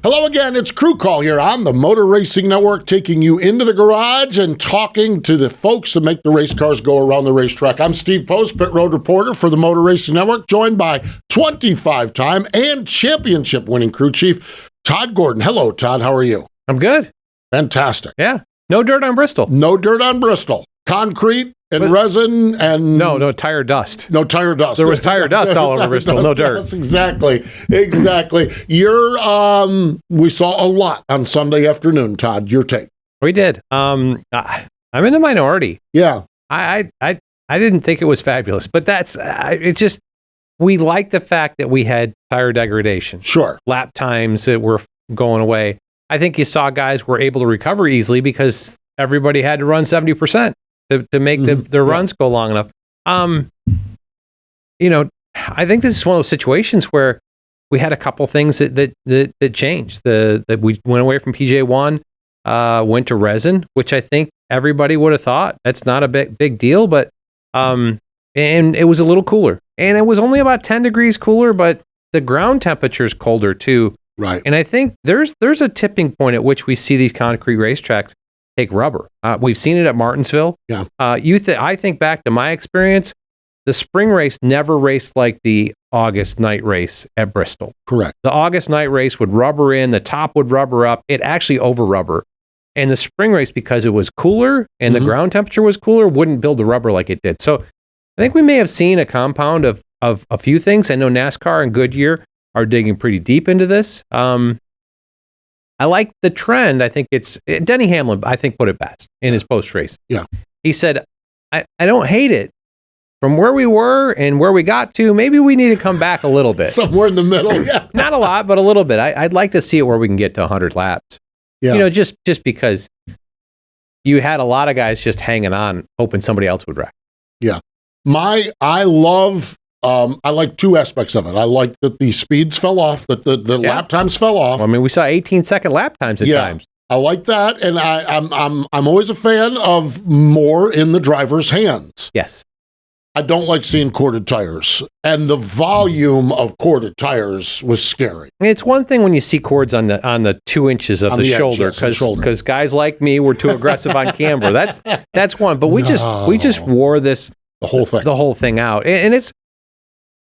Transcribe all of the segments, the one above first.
Hello again, it's Crew Call here on the Motor Racing Network, taking you into the garage and talking to the folks that make the race cars go around the racetrack. I'm Steve Post, pit road reporter for the Motor Racing Network, joined by 25-time and championship-winning crew chief, Todd Gordon. Hello, Todd. How are you? I'm good. Fantastic. Yeah. No dirt on Bristol. No dirt on Bristol. Concrete and resin and... No tire dust. No tire dust. There was tire dust all over Bristol. Dust, no dirt. Yes, exactly. We saw a lot on Sunday afternoon, Todd. Your take. We did. I'm in the minority. Yeah. I didn't think it was fabulous, but we like the fact that we had tire degradation. Sure. Lap times that were going away. I think you saw guys were able to recover easily because everybody had to run 70%. To make the runs go long enough. I think this is one of those situations where we had a couple things that changed. That we went away from PJ1, went to resin, which I think everybody would have thought that's not a big deal, but and it was a little cooler. And it was only about 10 degrees cooler, but the ground temperature is colder too. Right. And I think there's a tipping point at which we see these concrete racetracks take rubber. We've seen it at Martinsville. Yeah. I think back to my experience, the spring race never raced like the August night race at Bristol. Correct. The August night race would rubber in, the top would rubber up. It actually over rubber. And the spring race, because it was cooler and the ground temperature was cooler, wouldn't build the rubber like it did. So I think we may have seen a compound of a few things. I know NASCAR and Goodyear are digging pretty deep into this. I like the trend. I think it's Denny Hamlin, I think, put it best in his post race. Yeah. He said, I don't hate it. From where we were and where we got to, maybe we need to come back a little bit. Somewhere in the middle. Yeah. Not a lot, but a little bit. I'd like to see it where we can get to 100 laps. Yeah. Just because you had a lot of guys just hanging on, hoping somebody else would wreck. Yeah. I like two aspects of it. I like that the speeds fell off, that the lap times fell off. Well, I mean, we saw 18-second lap times at times. I like that, and I'm always a fan of more in the driver's hands. Yes. I don't like seeing corded tires, and the volume of corded tires was scary. It's one thing when you see cords on the 2 inches of the shoulder, because guys like me were too aggressive on camber. That's one. But we just wore the whole thing out, and it's.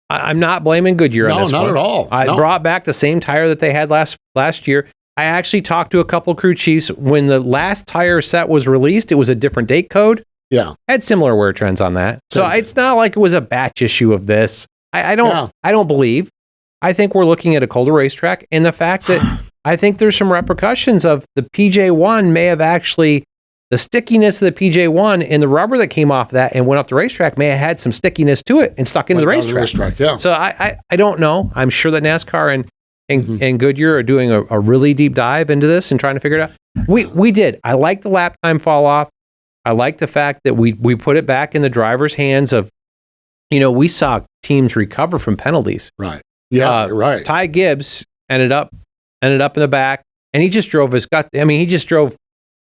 I'm not blaming Goodyear on this one. No, not at all. I brought back the same tire that they had last year. I actually talked to a couple crew chiefs when the last tire set was released. It was a different date code. Yeah, had similar wear trends on that. So it's not like it was a batch issue of this. I don't believe. I think we're looking at a colder racetrack, and the fact that I think there's some repercussions of the PJ1 may have actually. The stickiness of the PJ1 and the rubber that came off that and went up the racetrack may have had some stickiness to it and stuck into the racetrack. Yeah. So I don't know. I'm sure that NASCAR and Goodyear are doing a really deep dive into this and trying to figure it out. We did. I like the lap time fall off. I like the fact that we put it back in the driver's hands of, we saw teams recover from penalties. Right. Yeah, right. Ty Gibbs ended up in the back, and he just drove he just drove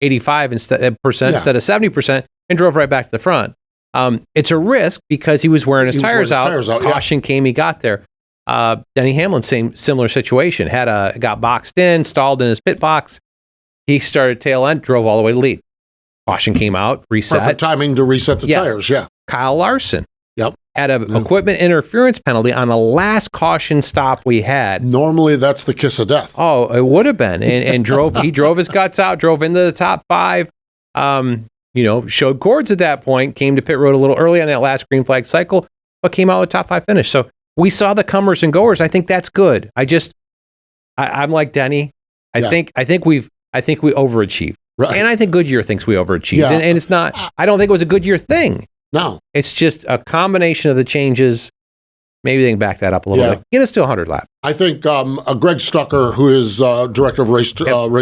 85% instead of 70% and drove right back to the front. It's a risk because he was wearing his tires out. Caution came, he got there. Denny Hamlin, similar situation. Got boxed in, stalled in his pit box. He started tail end, drove all the way to lead. Caution came out, reset. Perfect timing to reset the tires, yeah. Kyle Larson. Yep. Had an equipment interference penalty on the last caution stop we had. Normally, that's the kiss of death. Oh, it would have been. And he drove his guts out, drove into the top 5, showed cords at that point, came to pit road a little early on that last green flag cycle, but came out with top 5 finish. So we saw the comers and goers. I think that's good. I'm like Denny. I think we overachieved. Right. And I think Goodyear thinks we overachieved. Yeah. And it's not, I don't think it was a Goodyear thing. No. It's just a combination of the changes. Maybe they can back that up a little bit. Get us to 100 laps. I think Greg Stucker, who is director of race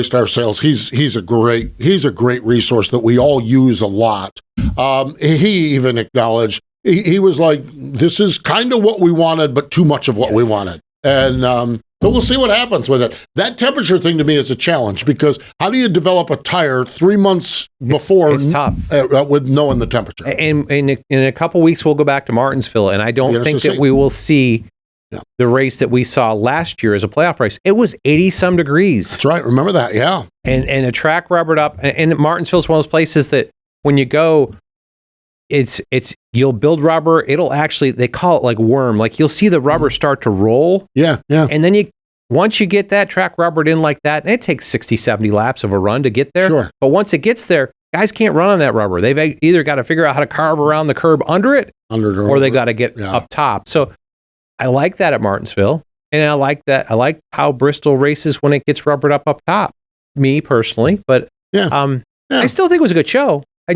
tire sales, he's a great resource that we all use a lot. He even acknowledged he was like, "This is kind of what we wanted, but too much of what we wanted." And so we'll see what happens with it. That temperature thing to me is a challenge because how do you develop a tire 3 months before? It's tough with knowing the temperature. And in a couple weeks we'll go back to Martinsville, and I don't think that we will see the race that we saw last year as a playoff race, it was 80-some degrees. That's right. Remember that, yeah. And a track rubbered up. And Martinsville's one of those places that when you go, it's you'll build rubber. It'll actually, they call it like worm. Like you'll see the rubber start to roll. Yeah. And then once you get that track rubbered in like that, and it takes 60, 70 laps of a run to get there. Sure. But once it gets there, guys can't run on that rubber. They've either got to figure out how to carve around the curb under it, or they got to get up top. So I like that at Martinsville. And I like that. I like how Bristol races when it gets rubbered up top. Me personally. But I still think it was a good show. I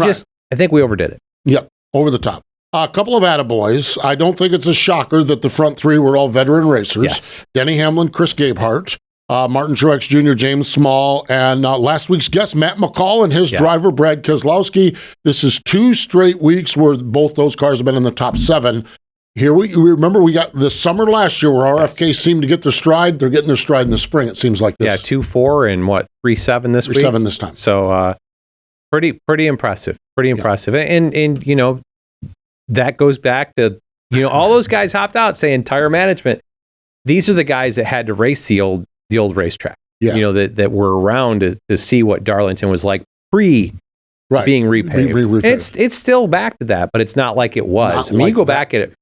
think we overdid it. Yep. Over the top. A couple of attaboys. I don't think it's a shocker that the front three were all veteran racers. Yes. Denny Hamlin, Chris Gabehart, Martin Truex Jr., James Small, and last week's guest, Matt McCall, and his driver, Brad Keselowski. This is 2 straight weeks where both those cars have been in the top 7. Here we remember we got the summer last year where RFK seemed to get their stride. They're getting their stride in the spring, it seems like this. Yeah, 2-4 and 3-7 this week? 3-7 this time. So pretty impressive. Pretty impressive. And you know, that goes back to, you know, all those guys hopped out saying tire management. These are the guys that had to race the old racetrack. You know, that were around to see what Darlington was like being repaved. And it's still back to that, but it's not like it was. You go back at it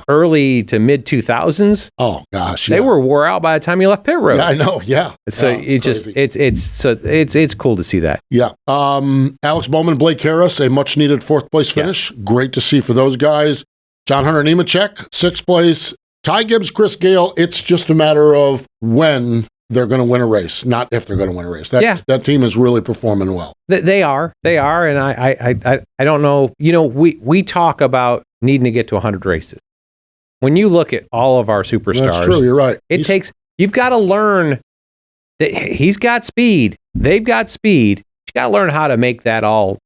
early to mid 2000s. Oh gosh, they were wore out by the time you left pit road. Yeah, I know. Yeah. So it's cool to see that. Yeah. Alex Bowman, Blake Harris, a much needed 4th place finish. Yes. Great to see for those guys. John Hunter Nemechek, 6th place. Ty Gibbs, Chris Gale. It's just a matter of when they're going to win a race, not if they're going to win a race. That team is really performing well. They are, and I don't know. You know, we talk about needing to get to 100 races. When you look at all of our superstars, that's true. You're right. You've got to learn that he's got speed. They've got speed. You got to learn how to make that all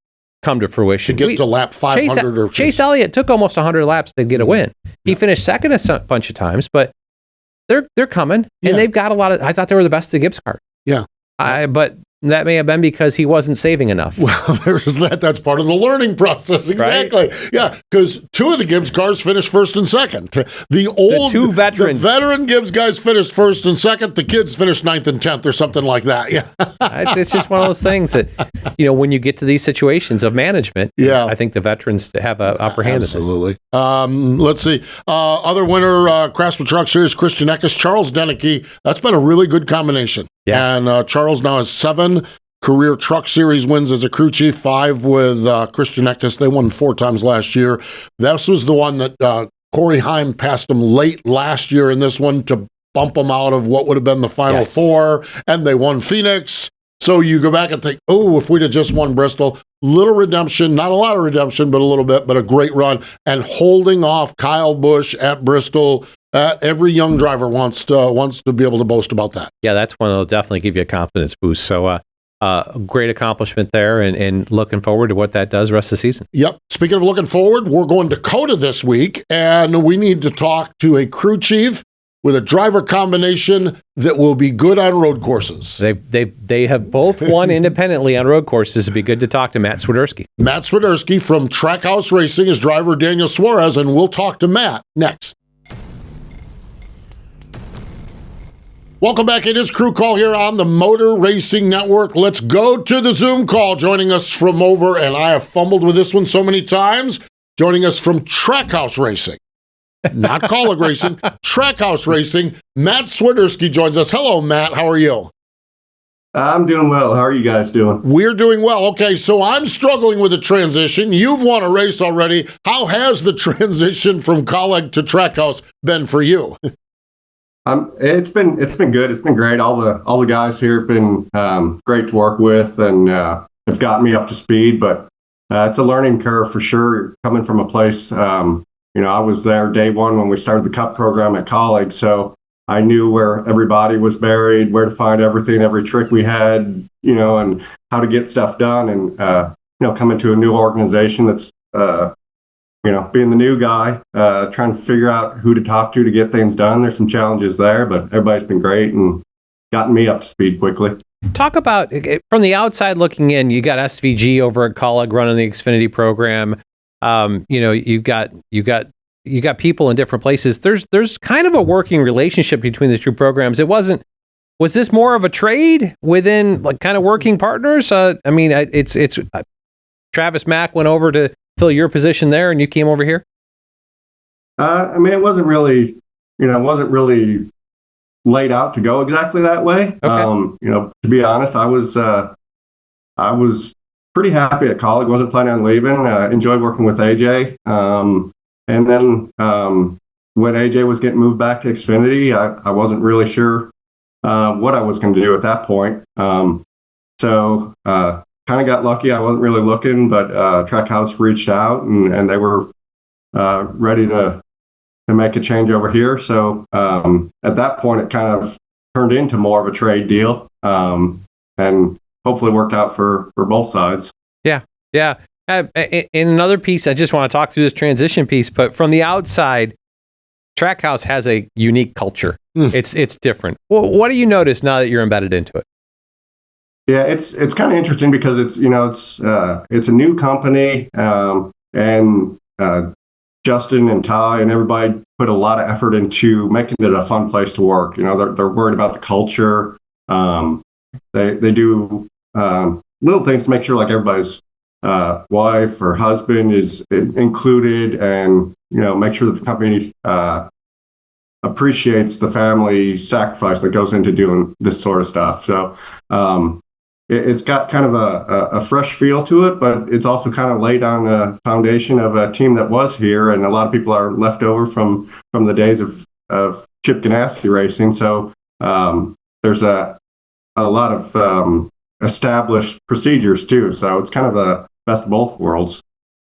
come to fruition. To get to lap 500 Chase Elliott took almost 100 laps to get a win. He finished second a bunch of times, but they're coming, and they've got a lot of. I thought they were the best of the Gibbs cars. Yeah, but that may have been because he wasn't saving enough. Well, there's that. That's part of the learning process. Exactly. Right? Yeah, because 2 of the Gibbs cars finished 1st and 2nd. The 2 veterans. The veteran Gibbs guys finished 1st and 2nd. The kids finished 9th and 10th or something like that. Yeah. It's just one of those things that, you know, when you get to these situations of management, I think the veterans have an upper hand in this. Absolutely. Let's see. Other winner, Craftsman Truck Series, Christian Eckes, Charles Deneke. That's been a really good combination. Yeah. And Charles now has 7 career Truck Series wins as a crew chief, 5 with Christian Eckes. They won 4 times last year. This was the one that Corey Heim passed him late last year in this one to bump them out of what would have been the final 4, and they won Phoenix. So you go back and think, oh, if we'd have just won Bristol, little redemption, not a lot of redemption, but a little bit, but a great run, and holding off Kyle Busch at Bristol. Every young driver wants to be able to boast about that. Yeah, that's one that'll definitely give you a confidence boost. So great accomplishment there, and looking forward to what that does the rest of the season. Yep. Speaking of looking forward, we're going to Dakota this week, and we need to talk to a crew chief with a driver combination that will be good on road courses. They have both won independently on road courses. It'd be good to talk to Matt Swiderski. Matt Swiderski from Trackhouse Racing is driver Daniel Suarez, and we'll talk to Matt next. Welcome back. It is Crew Call here on the Motor Racing Network. Let's go to the Zoom call. Joining us from over, and I have fumbled with this one so many times, joining us from Trackhouse Racing. Not Colleague Racing, Trackhouse Racing. Matt Swiderski joins us. Hello, Matt. How are you? I'm doing well. How are you guys doing? We're doing well. Okay, so I'm struggling with the transition. You've won a race already. How has the transition from Colleague to Trackhouse been for you? It's been good. It's been great. All the guys here have been great to work with and have gotten me up to speed. But it's a learning curve for sure. Coming from a place, I was there day one when we started the Cup program at Colleague, so I knew where everybody was buried, where to find everything, every trick we had, and how to get stuff done. And coming to a new organization that's being the new guy, trying to figure out who to talk to get things done. There's some challenges there, but everybody's been great and gotten me up to speed quickly. Talk about, from the outside looking in, you got SVG over at Colleague running the Xfinity program. You've got you got people in different places. There's kind of a working relationship between the two programs. Was this more of a trade within like kind of working partners? It's Travis Mack went over to fill your position there, and you came over here. It wasn't really laid out to go exactly that way. Okay. To be honest, I was pretty happy at college. Wasn't planning on leaving. Enjoyed working with AJ. And then when AJ was getting moved back to Xfinity, I wasn't really sure what I was going to do at that point. So kind of got lucky. I wasn't really looking, but Trackhouse reached out and they were ready to make a change over here. So at that point, it kind of turned into more of a trade deal, and hopefully worked out for both sides. Yeah. In another piece, I just want to talk through this transition piece, but from the outside, Trackhouse has a unique culture. It's different. Well, what do you notice now that you're embedded into it? Yeah, it's kind of interesting because it's a new company, and Justin and Ty and everybody put a lot of effort into making it a fun place to work. They're worried about the culture. They do little things to make sure like everybody's wife or husband is included, and make sure that the company appreciates the family sacrifice that goes into doing this sort of stuff. So it's got kind of a fresh feel to it, but it's also kind of laid on the foundation of a team that was here, and a lot of people are left over from the days of Chip Ganassi racing. So there's a lot of established procedures too. So it's kind of the best of both worlds.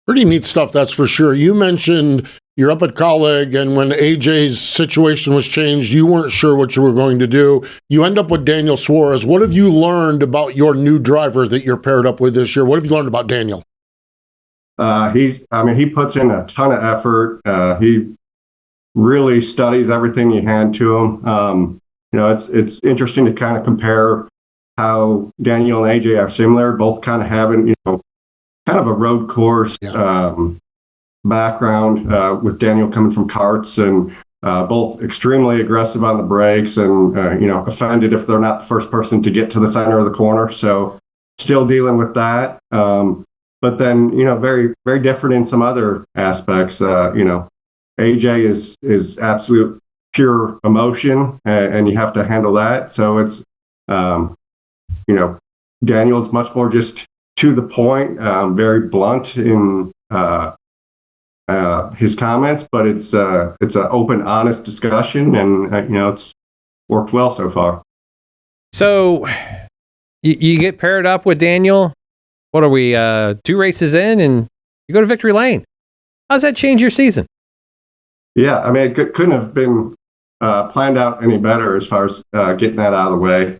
Pretty neat stuff, that's for sure. You mentioned you're up at Colleague, and when AJ's situation was changed, you weren't sure what you were going to do. You end up with Daniel Suarez. What have you learned about your new driver that you're paired up with this year? What have you learned about Daniel? He puts in a ton of effort. He really studies everything you hand to him. It's interesting to kind of compare how Daniel and AJ are similar, both kind of having, kind of a road course background, with Daniel coming from karts, and both extremely aggressive on the brakes and, offended if they're not the first person to get to the center of the corner. So still dealing with that. But then, very, very different in some other aspects. AJ is absolute pure emotion, and you have to handle that. So it's, Daniel's much more just to the point, very blunt in his comments, but it's an open, honest discussion, and it's worked well so far. So you get paired up with Daniel. What are we, 2 races in, and you go to victory lane? How does that change your season? Yeah, it couldn't have been planned out any better as far as getting that out of the way.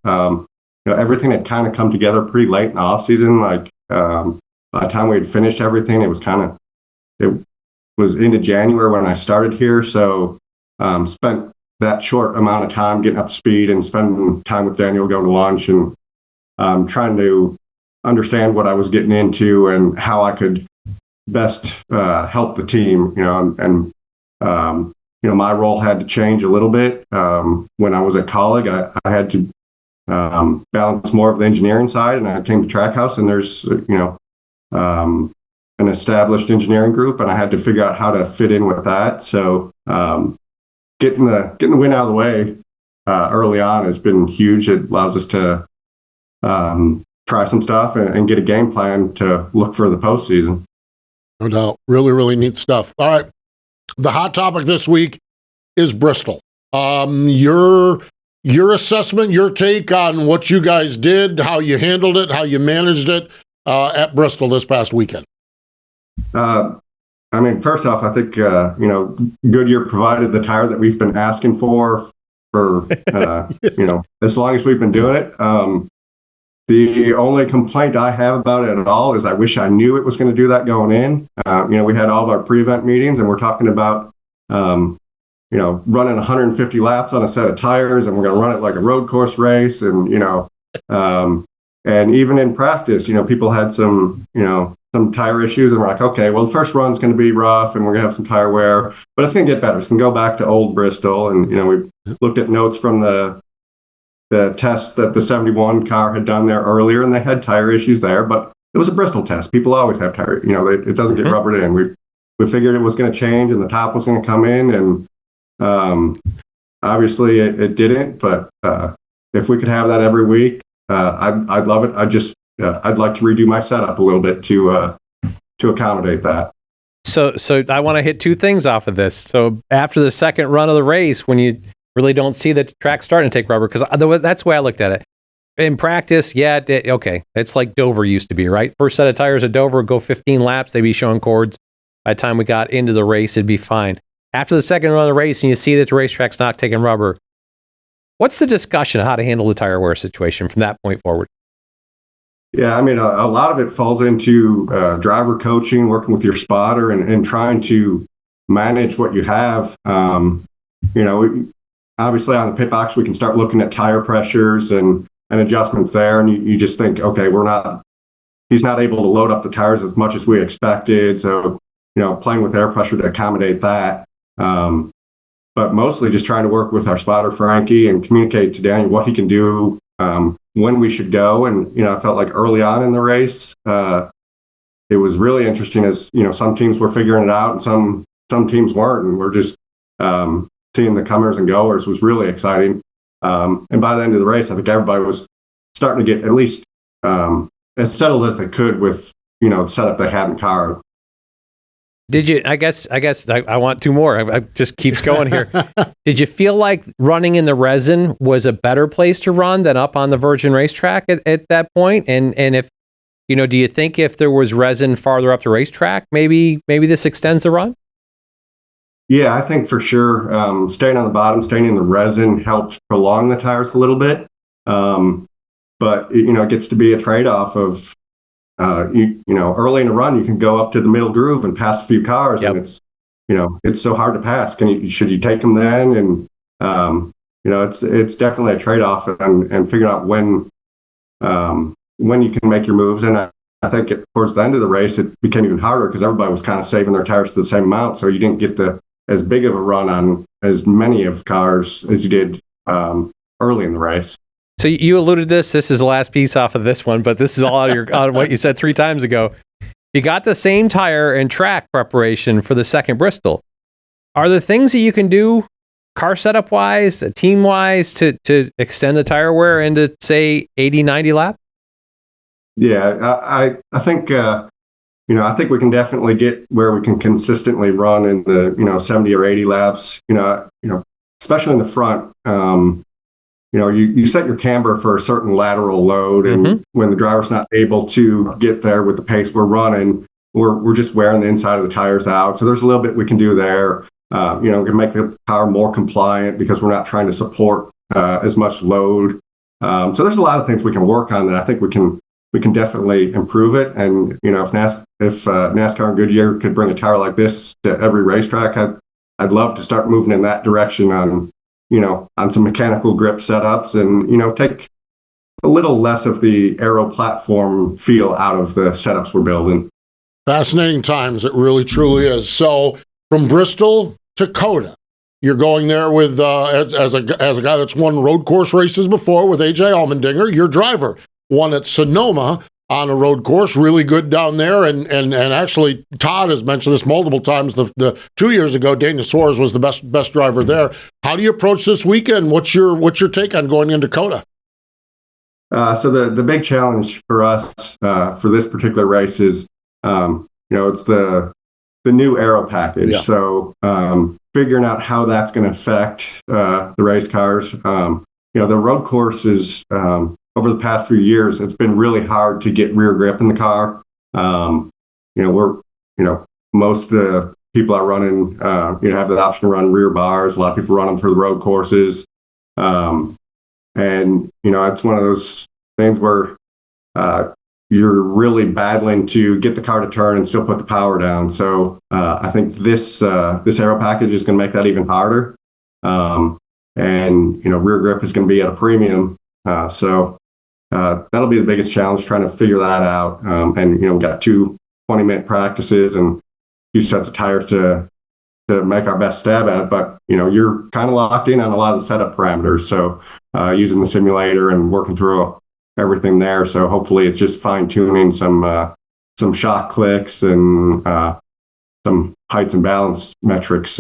Everything had kind of come together pretty late in the off season. Like by the time we had finished everything, it was into January when I started here. So spent that short amount of time getting up to speed and spending time with Daniel, going to lunch, and trying to understand what I was getting into and how I could best help the team. My role had to change a little bit. When I was at Colleague, I had to balance more of the engineering side, and I came to Trackhouse, and there's an established engineering group, and I had to figure out how to fit in with that. So getting the win out of the way early on has been huge. It allows us to try some stuff and get a game plan to look for the postseason. No doubt. Really, really neat stuff. All right. The hot topic this week is Bristol. Your assessment, your take on what you guys did, how you handled it, how you managed it at Bristol this past weekend. First off, I think, Goodyear provided the tire that we've been asking for as long as we've been doing it. The only complaint I have about it at all is I wish I knew it was going to do that going in. We had all of our pre-event meetings, and we're talking about, running 150 laps on a set of tires, and we're going to run it like a road course race. And, and even in practice, people had some some tire issues, and we're like, okay, well, the first run's going to be rough, and we're going to have some tire wear, but it's going to get better. It's going to go back to old Bristol, and we looked at notes from the test that the 71 car had done there earlier, and they had tire issues there, but it was a Bristol test. People always have tire, it doesn't get rubbered in. We figured it was going to change, and the top was going to come in, and obviously it didn't. But if we could have that every week, I'd love it. I'd like to redo my setup a little bit to accommodate that. So I want to hit two things off of this. So after the second run of the race, when you really don't see the track starting to take rubber, because that's the way I looked at it. In practice, okay, it's like Dover used to be, right? First set of tires at Dover, go 15 laps, they'd be showing cords. By the time we got into the race, it'd be fine. After the second run of the race, and you see that the racetrack's not taking rubber, what's the discussion of how to handle the tire wear situation from that point forward? Yeah, I mean, a lot of it falls into driver coaching, working with your spotter, and trying to manage what you have. Obviously on the pit box, we can start looking at tire pressures and adjustments there, and you just think, okay, he's not able to load up the tires as much as we expected, so playing with air pressure to accommodate that. But mostly just trying to work with our spotter Frankie and communicate to Danny what he can do, when we should go. And I felt like early on in the race, it was really interesting as some teams were figuring it out and some teams weren't, and we're just seeing the comers and goers was really exciting. And by the end of the race, I think everybody was starting to get at least as settled as they could with the setup they had in car. Did you? I guess I want two more. I just keeps going here. Did you feel like running in the resin was a better place to run than up on the Virgin racetrack at that point? And if do you think if there was resin farther up the racetrack, maybe this extends the run? Yeah, I think for sure. Staying on the bottom, staying in the resin helped prolong the tires a little bit. But it gets to be a trade-off of early in the run, you can go up to the middle groove and pass a few cars, and it's so hard to pass. Should you take them then? And it's definitely a trade-off, and figuring out when you can make your moves. And I think towards the end of the race, it became even harder because everybody was kind of saving their tires to the same amount, so you didn't get as big of a run on as many of cars as you did early in the race. So you alluded to this. This is the last piece off of this one, but this is all out of what you said 3 times ago. You got the same tire and track preparation for the second Bristol. Are there things that you can do car setup wise, team wise, to extend the tire wear into, say, 80, 90 laps? Yeah, I think I think we can definitely get where we can consistently run in the 70 or 80 laps. Especially in the front. You set your camber for a certain lateral load, and when the driver's not able to get there with the pace we're running, we're just wearing the inside of the tires out. So there's a little bit we can do there. We can make the car more compliant because we're not trying to support as much load. So there's a lot of things we can work on that I think we can definitely improve it. And if NASCAR and Goodyear could bring a tire like this to every racetrack, I'd love to start moving in that direction on some mechanical grip setups and, take a little less of the aero platform feel out of the setups we're building. Fascinating times. It really, truly is. So from Bristol to Coda, you're going there with, as a guy that's won road course races before with AJ Allmendinger, your driver won at Sonoma on a road course, really good down there. And actually, Todd has mentioned this multiple times. The 2 years ago, Dana Suarez was the best driver there. How do you approach this weekend? What's your take on going into Coda? So the big challenge for us for this particular race is, it's the new aero package. Yeah. So figuring out how that's going to affect the race cars. The road course is. Over the past few years, it's been really hard to get rear grip in the car. Most of the people are running, have the option to run rear bars. A lot of people run them through the road courses. And it's one of those things where you're really battling to get the car to turn and still put the power down. So I think this aero package is going to make that even harder. And rear grip is going to be at a premium. So that'll be the biggest challenge, trying to figure that out. And we got two 20-minute practices and a few sets of tires to make our best stab at it. But, you're kind of locked in on a lot of the setup parameters. So using the simulator and working through everything there. So hopefully it's just fine tuning some shock clicks and some heights and balance metrics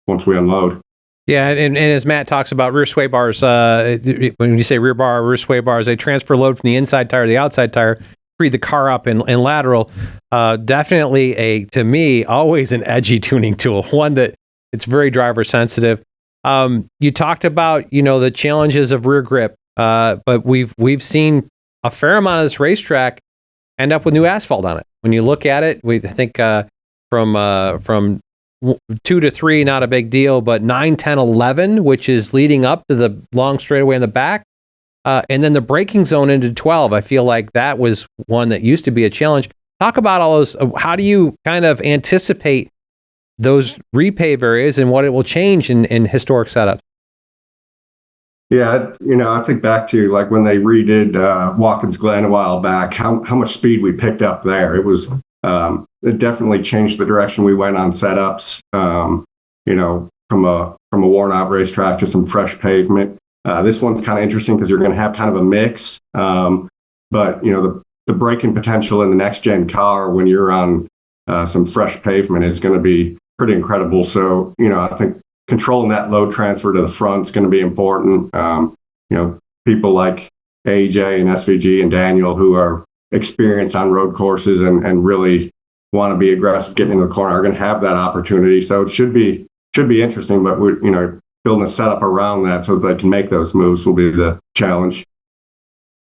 once we unload. Yeah, and as Matt talks about rear sway bars, when you say rear bar, rear sway bars, they transfer load from the inside tire to the outside tire, free the car up in lateral. Definitely to me, always an edgy tuning tool, one that it's very driver sensitive. You talked about, the challenges of rear grip, but we've seen a fair amount of this racetrack end up with new asphalt on it. When you look at it, I think from 2 to 3, not a big deal, but 9, 10, 11, which is leading up to the long straightaway in the back. And then the braking zone into 12. I feel like that was one that used to be a challenge. Talk about all those. How do you kind of anticipate those repave areas and what it will change in historic setups? Yeah, I think back to like when they redid Watkins Glen a while back, how much speed we picked up there. It was it definitely changed the direction we went on setups. From a worn out racetrack to some fresh pavement. This one's kind of interesting because you're going to have kind of a mix. But the braking potential in the next gen car when you're on some fresh pavement is going to be pretty incredible. So I think controlling that load transfer to the front is going to be important. People like AJ and SVG and Daniel who are experienced on road courses and really want to be aggressive getting into the corner are going to have that opportunity. So it should be interesting, but we're building a setup around that so that they can make those moves will be the challenge.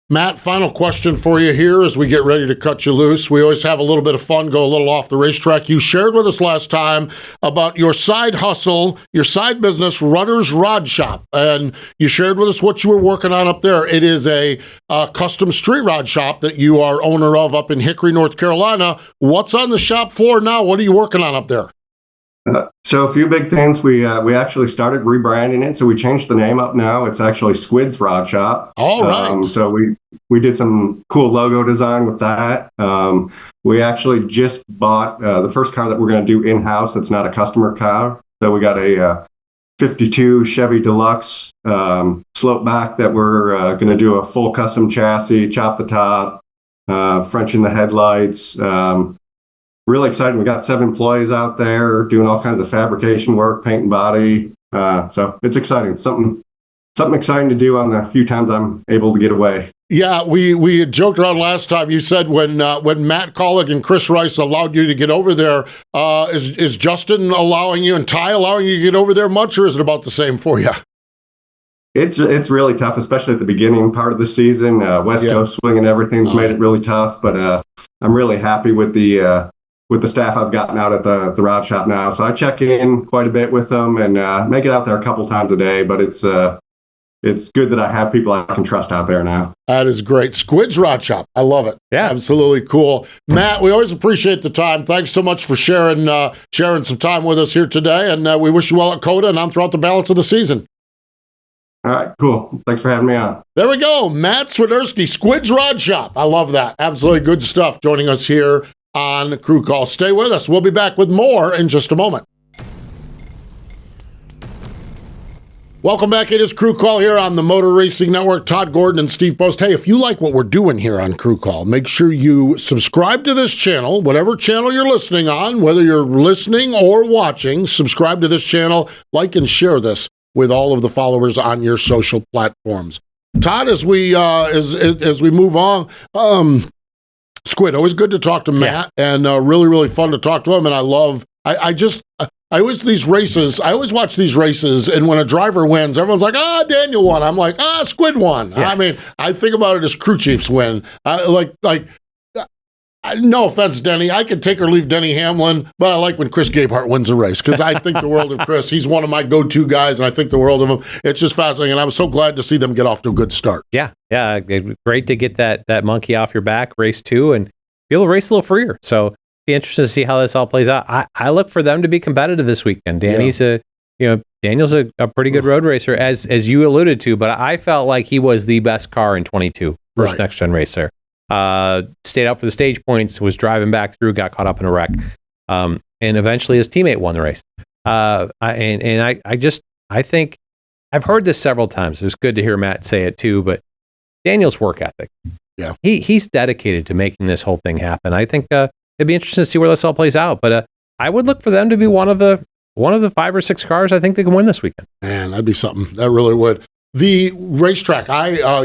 Matt, final question for you here as we get ready to cut you loose. We always have a little bit of fun, go a little off the racetrack. You shared with us last time about your side hustle, your side business, Runner's Rod Shop, and you shared with us what you were working on up there. It is a custom street rod shop that you are owner of up in Hickory, North Carolina. What's on the shop floor now? What are you working on up there? So a few big things. We actually started rebranding it. So we changed the name up now. It's actually Squid's Rod Shop. All right. So we did some cool logo design with that. We actually just bought the first car that we're going to do in-house. That's not a customer car. So we got a 52 Chevy Deluxe slope back that we're going to do a full custom chassis, chop the top, French in the headlights. Really excited. We got 7 employees out there doing all kinds of fabrication work, paint and body. So it's exciting. Something exciting to do on the few times I'm able to get away. Yeah, we had joked around last time. You said when Matt Collick and Chris Rice allowed you to get over there, is Justin allowing you and Ty allowing you to get over there much, or is it about the same for you? It's really tough, especially at the beginning part of the season. West Coast swing and everything's made it really tough. But I'm really happy with the staff I've gotten out at the rod shop now. So I check in quite a bit with them and make it out there a couple times a day, but it's good that I have people I can trust out there now. That is great. Squid's Rod Shop. I love it. Yeah. Absolutely cool. Matt, we always appreciate the time. Thanks so much for sharing some time with us here today, and we wish you well at COTA and on throughout the balance of the season. All right, cool. Thanks for having me on. There we go. Matt Swiderski, Squid's Rod Shop. I love that. Absolutely good stuff joining us here on Crew Call. Stay with us. We'll be back with more in just a moment. Welcome back. It is Crew Call here on the Motor Racing Network. Todd Gordon and Steve Post. Hey, if you like what we're doing here on Crew Call, make sure you subscribe to this channel, whatever channel you're listening on, whether you're listening or watching, subscribe to this channel, like and share this with all of the followers on your social platforms. Todd, as we move on, Squid, always good to talk to Matt, and really, really fun to talk to him. And I always watch these races, and when a driver wins, everyone's like, Daniel won. I'm like, Squid won. Yes. I mean, I think about it as crew chiefs win. No offense, Denny. I could take or leave Denny Hamlin, but I like when Chris Gabehart wins a race because I think the world of Chris. He's one of my go-to guys, and I think the world of him. It's just fascinating, and I was so glad to see them get off to a good start. Yeah. Great to get that monkey off your back, race 2, and be able to race a little freer. So be interested to see how this all plays out. I look for them to be competitive this weekend. Daniel's a pretty good road racer, as you alluded to, but I felt like he was the best car in 22, first next gen race there. stayed out for the stage points, was driving back through, got caught up in a wreck, and eventually his teammate won the race. I think I've heard this several times. It was good to hear Matt say it too, but Daniel's work ethic. Yeah, he's dedicated to making this whole thing happen. I think it'd be interesting to see where this all plays out. But I would look for them to be one of the 5 or 6 cars I think they can win this weekend. Man, that'd be something. That really would. The racetrack,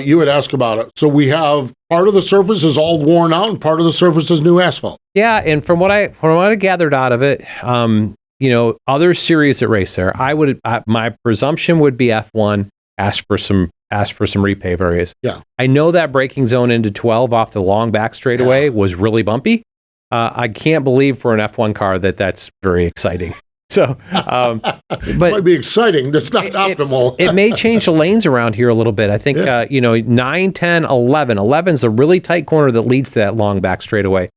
you had asked about it. So we have part of the surface is all worn out, and part of the surface is new asphalt. Yeah, and from what I gathered out of it, other series that race there, my presumption would be F1 ask for some repave areas. Yeah, I know that braking zone into 12 off the long back straightaway was really bumpy. I can't believe for an F1 car that's very exciting. So, but it might be exciting. That's not optimal. It may change the lanes around here a little bit. I think, 9, 10, 11. 11's a really tight corner that leads to that long back straightaway.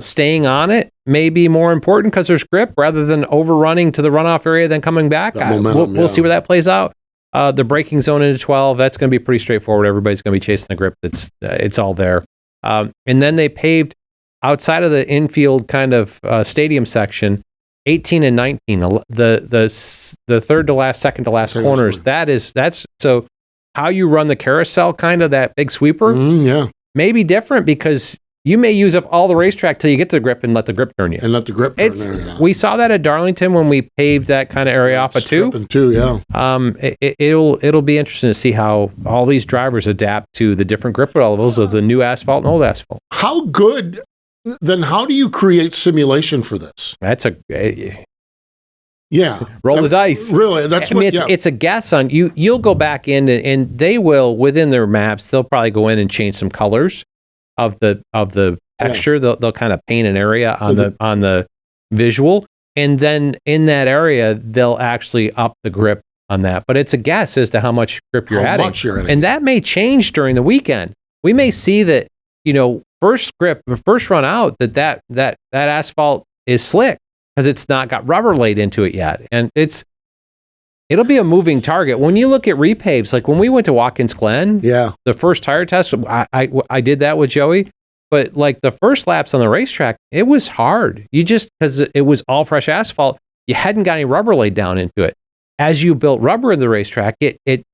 Staying on it may be more important because there's grip rather than overrunning to the runoff area, then coming back. We'll see where that plays out. The braking zone into 12, that's going to be pretty straightforward. Everybody's going to be chasing the grip. It's all there. And then they paved outside of the infield kind of stadium section, 18 and 19, the third to last, second to last corners. That's so how you run the carousel, kind of that big sweeper, may be different because you may use up all the racetrack till you get to the grip and let the grip turn you. We saw that at Darlington when we paved that kind of area off of 2. It'll be interesting to see how all these drivers adapt to the different grip levels of the new asphalt and old asphalt. How good? Then how do you create simulation for this? That's roll the dice. Really, it's a guess on you. You'll go back in and they will within their maps. They'll probably go in and change some colors of the texture. Yeah. They'll kind of paint an area on the visual, and then in that area they'll actually up the grip on that. But it's a guess as to how much grip you're adding, and that may change during the weekend. We may see that first run out that asphalt is slick because it's not got rubber laid into it yet, and it'll be a moving target. When you look at repaves, like when we went to Watkins Glen, the first tire test, I did that with Joey, but like the first laps on the racetrack, it was hard. Because it was all fresh asphalt, you hadn't got any rubber laid down into it. As you built rubber in the racetrack, it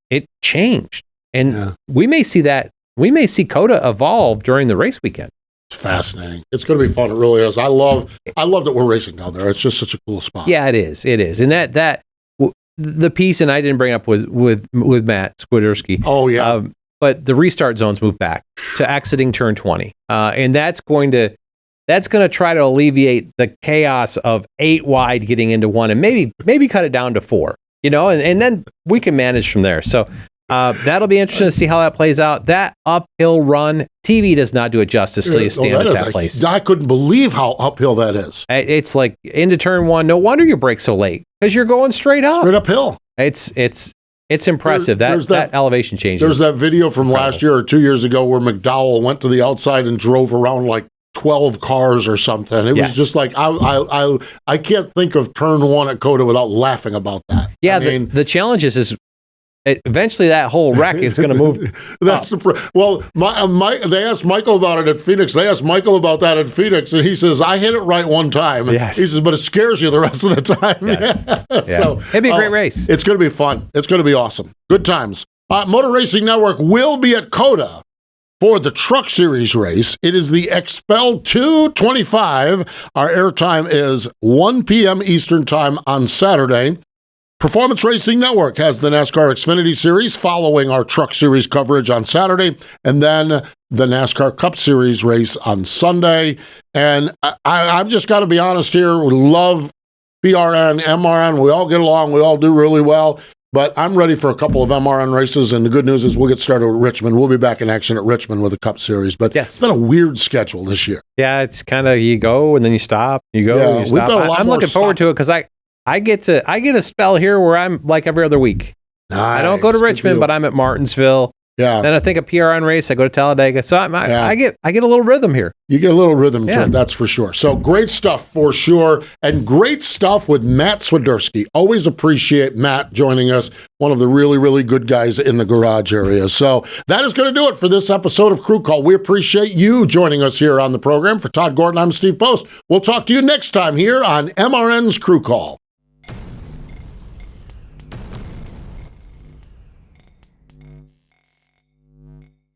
changed, and we may see that. We may see COTA evolve during the race weekend. It's fascinating. It's going to be fun. It really is. I love that we're racing down there. It's just such a cool spot. Yeah, it is. And that the piece, and I didn't bring up with Matt Swiderski. Oh yeah. But the restart zones move back to exiting turn 20, and that's going to try to alleviate the chaos of 8 wide getting into 1, and maybe cut it down to 4. And then we can manage from there. So. That'll be interesting to see how that plays out. That uphill run, TV does not do it justice till you stand at that place. I couldn't believe how uphill that is. It's like into turn 1. No wonder you brake so late because you're going straight up. Straight uphill. It's impressive. That elevation changes. There's that video from last year or 2 years ago where McDowell went to the outside and drove around like 12 cars or something. It was just like I can't think of turn 1 at COTA without laughing about that. Yeah, the challenge is eventually that whole wreck is going to move. That's they asked Michael about it at Phoenix. They asked Michael about that at Phoenix, and he says, "I hit it right one time." Yes. He says, "But it scares you the rest of the time." Yes. So it'd be a great race. It's going to be fun. It's going to be awesome. Good times. Motor Racing Network will be at COTA for the Truck Series race. It is the Expel 225. Our airtime is 1 p.m. Eastern Time on Saturday. Performance Racing Network has the NASCAR Xfinity Series following our Truck Series coverage on Saturday, and then the NASCAR Cup Series race on Sunday. And I've just got to be honest here. We love BRN, MRN. We all get along. We all do really well. But I'm ready for a couple of MRN races, and the good news is we'll get started with Richmond. We'll be back in action at Richmond with the Cup Series. But It's been a weird schedule this year. Yeah, it's kind of you go and then you stop. You go and you stop. I'm looking forward to it because I get a spell here where I'm like every other week. Nice. I don't go to Richmond, but I'm at Martinsville. Yeah. Then I think a PRN race, I go to Talladega. So I get a little rhythm here. You get a little rhythm to it, that's for sure. So great stuff for sure. And great stuff with Matt Swiderski. Always appreciate Matt joining us, one of the really, really good guys in the garage area. So that is going to do it for this episode of Crew Call. We appreciate you joining us here on the program. For Todd Gordon, I'm Steve Post. We'll talk to you next time here on MRN's Crew Call.